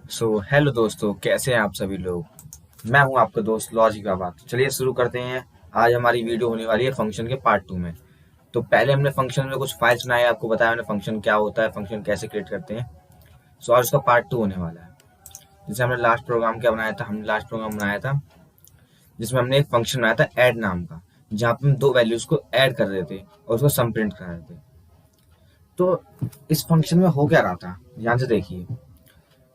Hello दोस्तों, कैसे हैं आप सभी लोग। मैं हूं आपका दोस्त लॉजिक बाबा। तो चलिए शुरू करते हैं। आज हमारी वीडियो होने वाली है फंक्शन के पार्ट 2 में। तो पहले हमने फंक्शन में कुछ फाइल्स बनाए, आपको बताया मैंने फंक्शन क्या होता है, फंक्शन कैसे क्रिएट करते हैं। आज उसका पार्ट 2 होने वाला है। जैसे हमने लास्ट प्रोग्राम क्या बनाया था, हमने लास्ट प्रोग्राम बनाया था जिसमें हमने एक फंक्शन बनाया था ऐड नाम का, जहाँ पे हम दो वैल्यूज को ऐड कर रहे थे और उसको सम प्रिंट कर रहे थे। तो इस फंक्शन में हो क्या रहा था, ध्यान से देखिए।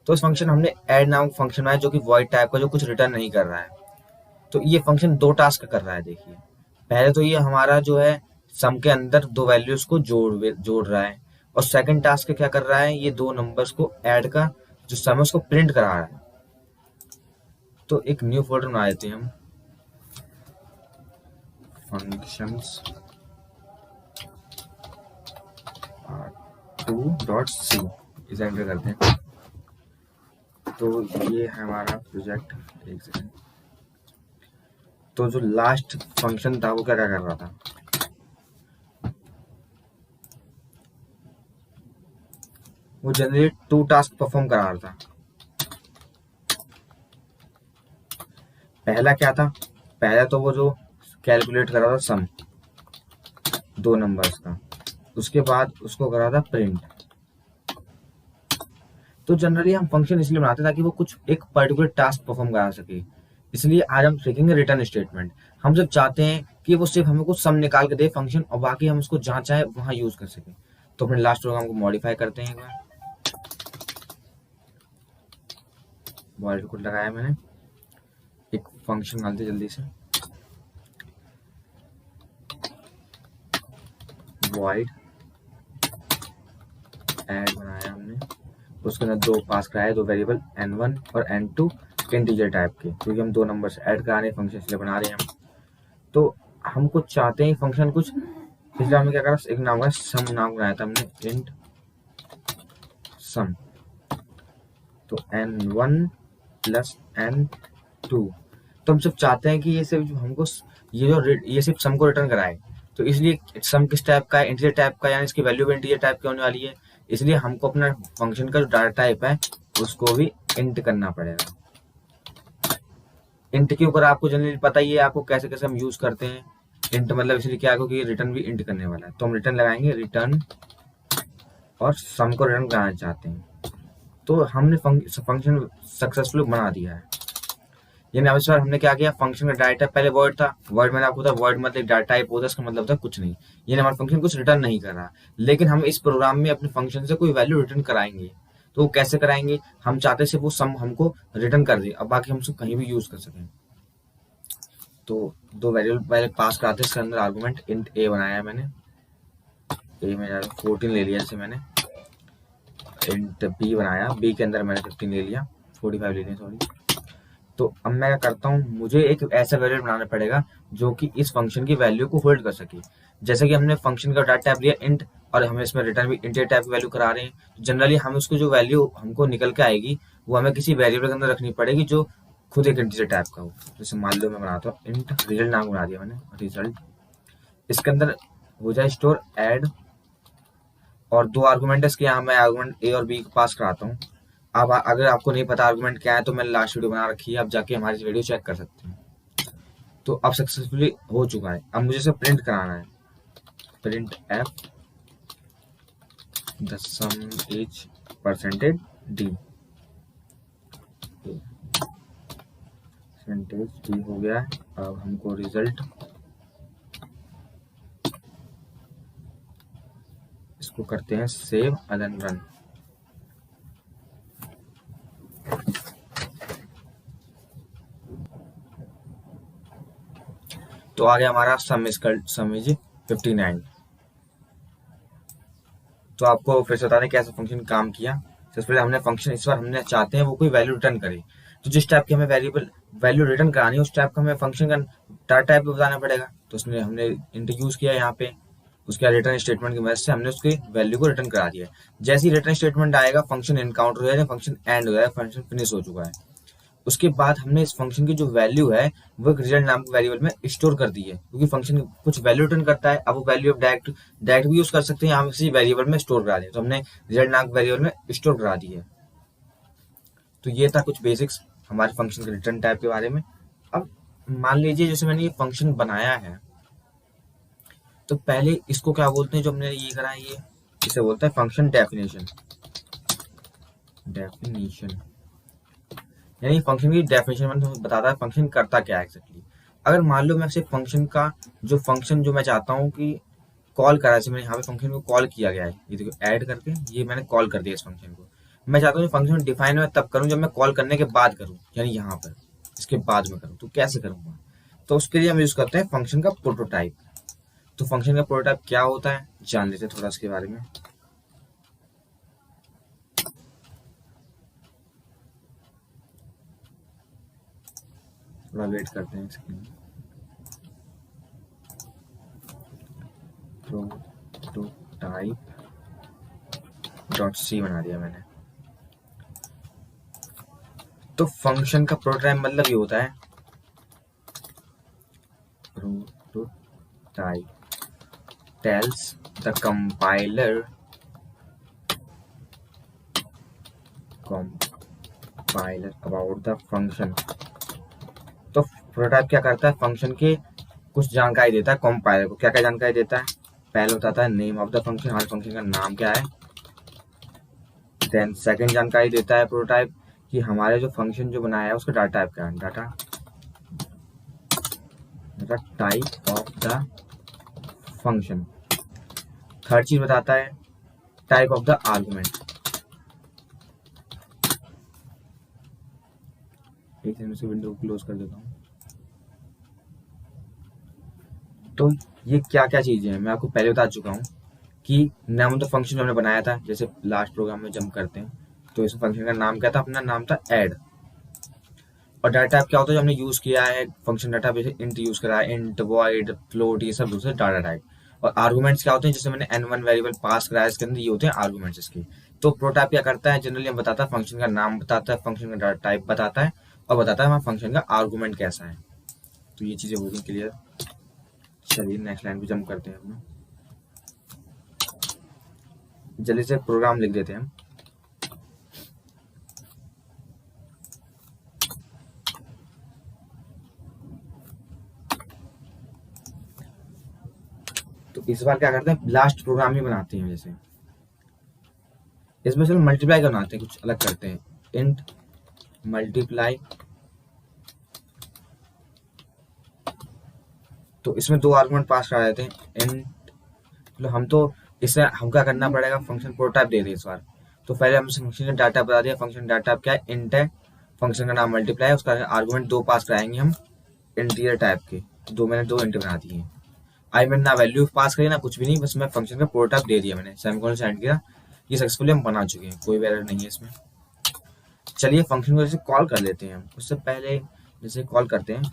तो इस फंक्शन हमने ऐड नाम फंक्शन बनाया जो कि वॉइड टाइप का, जो कुछ रिटर्न नहीं कर रहा है। तो ये फंक्शन दो टास्क कर रहा है। देखिए, पहले तो ये हमारा जो है सम के अंदर दो वैल्यूज को जोड़ रहा है, और सेकंड टास्क क्या कर रहा है, ये दो नंबर्स को ऐड का जो सम है उसको प्रिंट करा रहा है। तो एक न्यू फोल्डर बना देते हैं हम, फंक्शंस .2.c, इसे एंटर करते हैं। तो ये है हमारा प्रोजेक्ट। एक सेकंड। तो जो लास्ट फंक्शन था वो क्या क्या कर रहा था, वो जनरली टू टास्क परफॉर्म करा रहा था। पहला क्या था, पहला तो वो जो कैलकुलेट कर रहा था सम दो नंबर्स का, उसके बाद उसको कर रहा था प्रिंट। तो जनरली हम फंक्शन इसलिए बनाते हैं ताकि वो कुछ एक पर्टिकुलर टास्क परफॉर्म करा सके। इसलिए आज हम सीखेंगे रिटर्न स्टेटमेंट। हम जब चाहते हैं कि वो सिर्फ हमें कुछ सम निकाल के दे फंक्शन, और बाकी हम उसको जहाँ चाहे वहां यूज कर सके। तो अपने लास्ट प्रोग्राम को मॉडिफाई करते हैं। एक बार बॉइल कोड लगाया मैंने, एक फंक्शन डालते जल्दी से, वॉइड ऐड बनाया हमने। उसके अंदर दो पास कराया, दो वेरिएबल n1 और n2 इंटीजर टाइप के, क्योंकि हम दो नंबर ऐड करा रहे हैं, फंक्शन इसलिए बना रहे हैं हम। तो हम कुछ चाहते हैं फंक्शन कुछ, इसलिए हमने क्या करा, एक नाम का सम नाम बनाया था हमने, इंट सम। तो n1 प्लस n2। तो हम सिर्फ चाहते हैं कि ये सिर्फ हमको ये सिर्फ सम को रिटर्न कराए। तो इसलिए सम किस टाइप का है, इंटीजर टाइप का, यानी इसकी वैल्यू भी इंटीजर टाइप की होने वाली है। इसलिए हमको अपना फंक्शन का जो डाटा टाइप है उसको भी इंट करना पड़ेगा। इंट के ऊपर आपको जनरली पता ही है आपको कैसे कैसे हम यूज करते हैं। इंट मतलब इसलिए क्या, क्योंकि रिटर्न भी इंट करने वाला है। तो हम रिटर्न लगाएंगे रिटर्न, और सम को रिटर्न कराना चाहते हैं। तो हमने फंक्शन सक्सेसफुल बना दिया है। यानी अब इस बार हमने क्या किया, फंक्शन का डाटा टाइप पहले वॉइड था। वॉइड मैंने आपको बताया, वॉइड मतलब डाटा टाइप होता है, इसका मतलब था कुछ नहीं। यानी हमारा फंक्शन कुछ रिटर्न नहीं कर रहा, लेकिन हम इस प्रोग्राम में अपने फंक्शन से कोई वैल्यू रिटर्न कराएंगे। तो वो कैसे कराएंगे, हम चाहते सिर्फ वो सम हमको रिटर्न कर दे, अब बाकी हम उसको कहीं भी यूज कर सकें। तो दो वेरिएबल पहले पास कराते हैं, इसके अंदर आर्गुमेंट इंट ए बनाया है मैंने। ए में 14 ले लिया, जैसे मैंने इंट बी बनाया, बी के अंदर मैंने 15 ले लिया, 45 ले लिया, सॉरी। तो अब मैं क्या करता हूँ, मुझे एक ऐसा वेरिएबल बनाना पड़ेगा जो कि इस फंक्शन की वैल्यू को होल्ड कर सके। जैसे कि हमने फंक्शन का डाटा टाइप लिया इंट, और हमें इसमें रिटर्न भी इंटीजर टाइप की वैल्यू करा रहे हैं। तो जनरली हम उसको जो वैल्यू हमको निकल के आएगी वो हमें किसी वेरिएबल के अंदर रखनी पड़ेगी जो खुद एक इंटीजर टाइप का हो। जैसे मान लो मैं बनाता हूँ इंट रिजल्ट नाम बना दिया मैंने, रिजल्ट। इसके अंदर हो जाए स्टोर ऐड, और दो आर्गूमेंट है इसके, यहाँ मैं आर्गूमेंट ए और बी पास कराता हूँ। अब अगर आपको नहीं पता आर्गुमेंट क्या है, तो मैंने लास्ट वीडियो बना रखी है, आप जाके हमारी वीडियो चेक कर सकते हैं। तो अब सक्सेसफुली हो चुका है। अब मुझे इसे प्रिंट कराना है, print F the some is percentage D. Percentage D हो गया है। अब हमको रिजल्ट, इसको करते हैं सेव एंड रन। तो आ गया हमारा सम इज 59। तो आपको फिर से बता दें कैसे फंक्शन काम किया। सबसे पहले हमने फंक्शन, इस बार हमने चाहते हैं वो कोई वैल्यू रिटर्न करे। तो जिस टाइप की हमें वैल्यू रिटर्न करानी है उस टाइप का हमें फंक्शन का डाटा टाइप बताना पड़ेगा। तो उसमें हमने इंट्रोड्यूस किया यहाँ पे, उसके बाद रिटर्न स्टेटमेंट की मदद से हमने उसकी वैल्यू को रिटर्न करा दिया। जैसे ही रिटर्न स्टेटमेंट आएगा फंक्शन एनकाउंटर हो जाएगा, फंक्शन एंड हो जाएगा, फंक्शन फिनिश हो चुका है। उसके बाद हमने इस फंक्शन की जो वैल्यू है वो एक रिजल्ट नाम के वेरिएबल में स्टोर कर दी है, क्योंकि फंक्शन कुछ वैल्यू रिटर्न करता है। अब वो वैल्यू डायरेक्ट भी यूज कर सकते हैं, हम किसी वेरिएबल में स्टोर करा दें। तो हमने रिजल्ट नाम के वेरिएबल में स्टोर करा दी है। तो ये था कुछ बेसिक्स हमारे फंक्शन के रिटर्न टाइप के बारे में। अब मान लीजिए जैसे मैंने ये फंक्शन बनाया है, तो पहले इसको क्या बोलते हैं, जो हमने ये करा है ये इसे बोलते हैं फंक्शन डेफिनेशन। डेफिनेशन यानी फंक्शन की डेफिनेशन में बताता है फंक्शन करता क्या है एक्जेक्टली। अगर मान लो मैं सिर्फ फंक्शन का जो फंक्शन जो मैं चाहता हूँ कि कॉल करा, जैसे मैंने यहाँ पे फंक्शन को कॉल किया गया है, ये देखो ऐड करके ये मैंने कॉल कर दिया इस फंक्शन को। मैं चाहता हूँ फंक्शन डिफाइन मैं तब करूँ जब मैं कॉल करने के बाद करूँ, यानी यहाँ पर इसके बाद में करूँ। तो कैसे करूँगा, तो उसके लिए हम यूज करते हैं फंक्शन का प्रोटोटाइप। तो फंक्शन का प्रोटोटाइप क्या होता है जान लेते हैं थोड़ा इसके बारे में। थोड़ा वेट करते हैं इसके लिए। प्रोटोटाइप .c बना दिया मैंने। तो फंक्शन का प्रोटोटाइप मतलब ये होता है prototype tells the compiler about the function। तो प्रोटोटाइप क्या करता है, फंक्शन के कुछ जानकारी देता है कंपाइलर को। क्या क्या जानकारी देता है, पहले बताता है नेम ऑफ द फंक्शन, हमारे फंक्शन का नाम क्या है। देन सेकंड जानकारी देता है प्रोटोटाइप कि हमारे जो फंक्शन जो बनाया है उसका डाटा टाइप क्या है, data type of the function. Third चीज बताता है टाइप ऑफ द आर्गुमेंट। एक सेकंड से विंडो क्लोज कर देता हूँ। तो ये क्या क्या चीजें हैं मैं आपको पहले बता चुका हूँ कि नाम तो फंक्शन हमने बनाया था, जैसे लास्ट प्रोग्राम में जंप करते हैं तो इस फंक्शन का नाम क्या था, अपना नाम था ऐड। और डाटा टाइप क्या होता है जो हमने यूज किया है फंक्शन डाटा, जैसे इंट यूज करा है, इंट, वॉइड, फ्लोट, ये सब दूसरे डाटा टाइप। और आर्गुमेंट्स क्या होते हैं, जैसे मैंने n1 वेरिएबल पास कराया इसके अंदर, ये होते हैं आर्गुमेंट्स इसके। तो प्रोटोटाइप क्या करता है, जनरली हम बताता है फंक्शन का नाम बताता है, फंक्शन का डाटा टाइप बताता है और बताता है हमारा फंक्शन का आर्गुमेंट कैसा है। तो ये चीजें हो गई क्लियर। चलिए नेक्स्ट लाइन पे जंप करते हैं अपना, जल्दी से प्रोग्राम लिख देते हैं हम। तो इस बार क्या करते हैं लास्ट प्रोग्राम ही बनाते हैं, जैसे इसमें सिर्फ मल्टीप्लाई का बनाते हैं, कुछ अलग करते हैं। इंट मल्टीप्लाई, तो इसमें दो आर्गुमेंट पास करा देते हैं। इंट मतलब हम तो इसमें हम क्या करना पड़ेगा, फंक्शन प्रोटोटाइप दे दिए इस बार। तो पहले हम फंक्शन का डाटा बता दिया, फंक्शन डाटा क्या है, इंट है, फंक्शन का नाम मल्टीप्लाई है, उसका आर्गुमेंट दो पास कराएंगे हम इंटीजर टाइप के। दो मैंने दो इंट बना दिए। आई मैंने ना वैल्यू पास करी ना कुछ भी नहीं, बस मैं फंक्शन का प्रोटोटाइप दे दिया मैंने, सेमीकोलन से एंड किया। ये सक्सेसफुली हम बना चुके हैं, कोई भी एरर नहीं है इसमें। चलिए फंक्शन को जैसे कॉल कर लेते हैं हम। उससे पहले जैसे कॉल करते हैं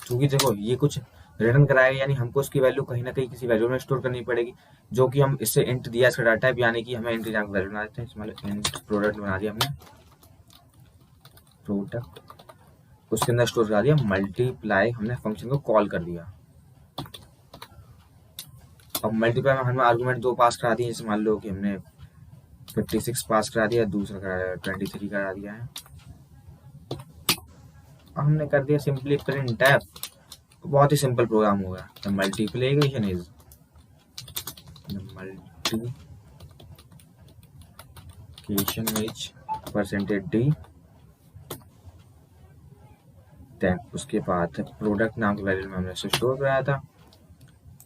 क्योंकि देखो ये कुछ रिटर्न कराएगा, यानी हमको उसकी वैल्यू कहीं ना कहीं किसी वैल्यू में स्टोर करनी पड़ेगी, जो कि हम इससे इंट दिया इसका डाटा टाइप, यानी कि हमें इंट की वैल्यू बना देते हैं। इसमें इंट प्रोडक्ट बना दिया हमने, प्रोडक्ट उसके अंदर स्टोर करा दिया, मल्टीप्लाई हमने फंक्शन को कॉल कर दिया। अब मल्टीप्लाई में हमने आर्गुमेंट दो पास करा दिए, जैसे मान लो कि हमने 56 पास करा दिया, दूसरा करा 23 करा दिया है। हमने कर दिया सिंपली प्रिंट एफ, बहुत ही सिंपल प्रोग्राम होगा। The multiplication is percentage D, then उसके बाद प्रोडक्ट नाम की वैल्यू में हमने स्टोर कराया था,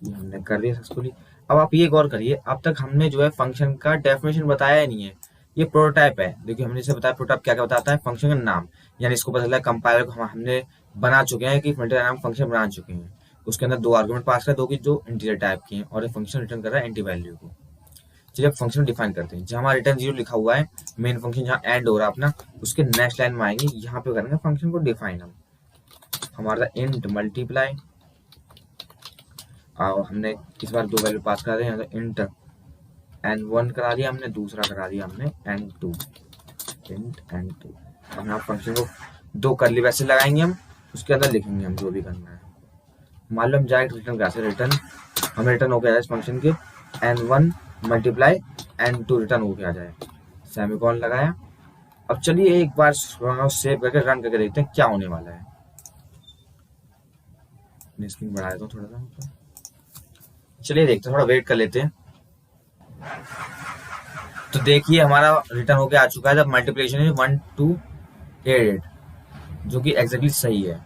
ये हमने कर दिया सक्सेसफुली। अब आप ये गौर करिए, अब तक हमने जो है फंक्शन का डेफिनेशन बताया ही नहीं है, ये प्रोटोटाइप है। देखिए हमने इसे बताया प्रोटोटाइप क्या क्या बताता है, फंक्शन का नाम, यानी इसको पता चला कंपाइलर को हमने बना चुके हैं कि नाम फंक्शन बना चुके हैं। उसके अंदर दो आर्गुमेंट पास कर दो कि जो इंटीजर टाइप के हैं, और फंक्शन रिटर्न कर रहा है एंटी वैल्यू को। चलिए अब फंक्शन डिफाइन करते हैं। जहाँ हमारा रिटर्न 0 लिखा हुआ है, मेन फंक्शन जहाँ एंड हो रहा है अपना, उसके नेक्स्ट लाइन में आएंगे, यहाँ पे करेंगे फंक्शन को डिफाइन हम। हमारा इंट मल्टीप्लाई, और हमने इस बार दो वैल्यू पास करा दिया, इंट n1 करा दिया हमने, दूसरा करा दिया हमने n2, इंट n2। हम फंक्शन को दो करली वैसे लगाएंगे हम, उसके अंदर लिखेंगे हम जो भी करना है। मान लो हम डायरेक्ट रिटर्न कैसे, रिटर्न हमें रिटर्न हो गया इस फंक्शन के n1 मल्टीप्लाई n2 रिटर्न हो गया जाए, सेमीकोलन लगाया, अब चलिए एक बार सेव करके रन करके देखते हैं क्या होने वाला है। मैं स्क्रीन बढ़ा देता हूँ थोड़ा सा। चलिए देखते हैं, थोड़ा वेट कर लेते हैं। तो देखिए हमारा रिटर्न होके आ चुका है। जब मल्टीप्लिकेशन है 1288, जो कि एग्जैक्टली सही है।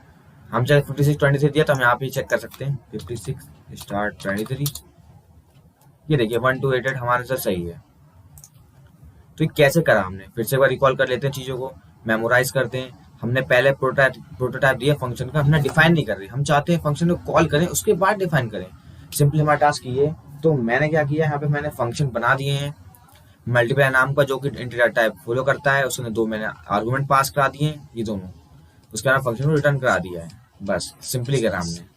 हम चाहे 5623 दिया तो हम यहाँ पे चेक कर सकते हैं 56 स्टार्ट 23। ये देखिए 1288 हमारे साथ सही है। तो ये कैसे करा हमने, फिर से एक बार रिकॉल कर लेते हैं चीज़ों को, मेमोराइज करते हैं। हमने पहले प्रोटोटाइप दिया फंक्शन का, हमने डिफाइन नहीं कर रहे, हम चाहते हैं फंक्शन को कॉल करें उसके बाद डिफाइन करें। सिंपली हमारा टास्क ये है। तो मैंने क्या किया, यहाँ पे मैंने फंक्शन बना दिए हैं मल्टीप्लाई नाम का, जो कि इंटीजर टाइप फॉलो करता है। उसने दो मैंने आर्गुमेंट पास करा दिए हैं, ये दोनों, उसके बाद फंक्शन को रिटर्न करा दिया है। बस सिंपली करा हमने।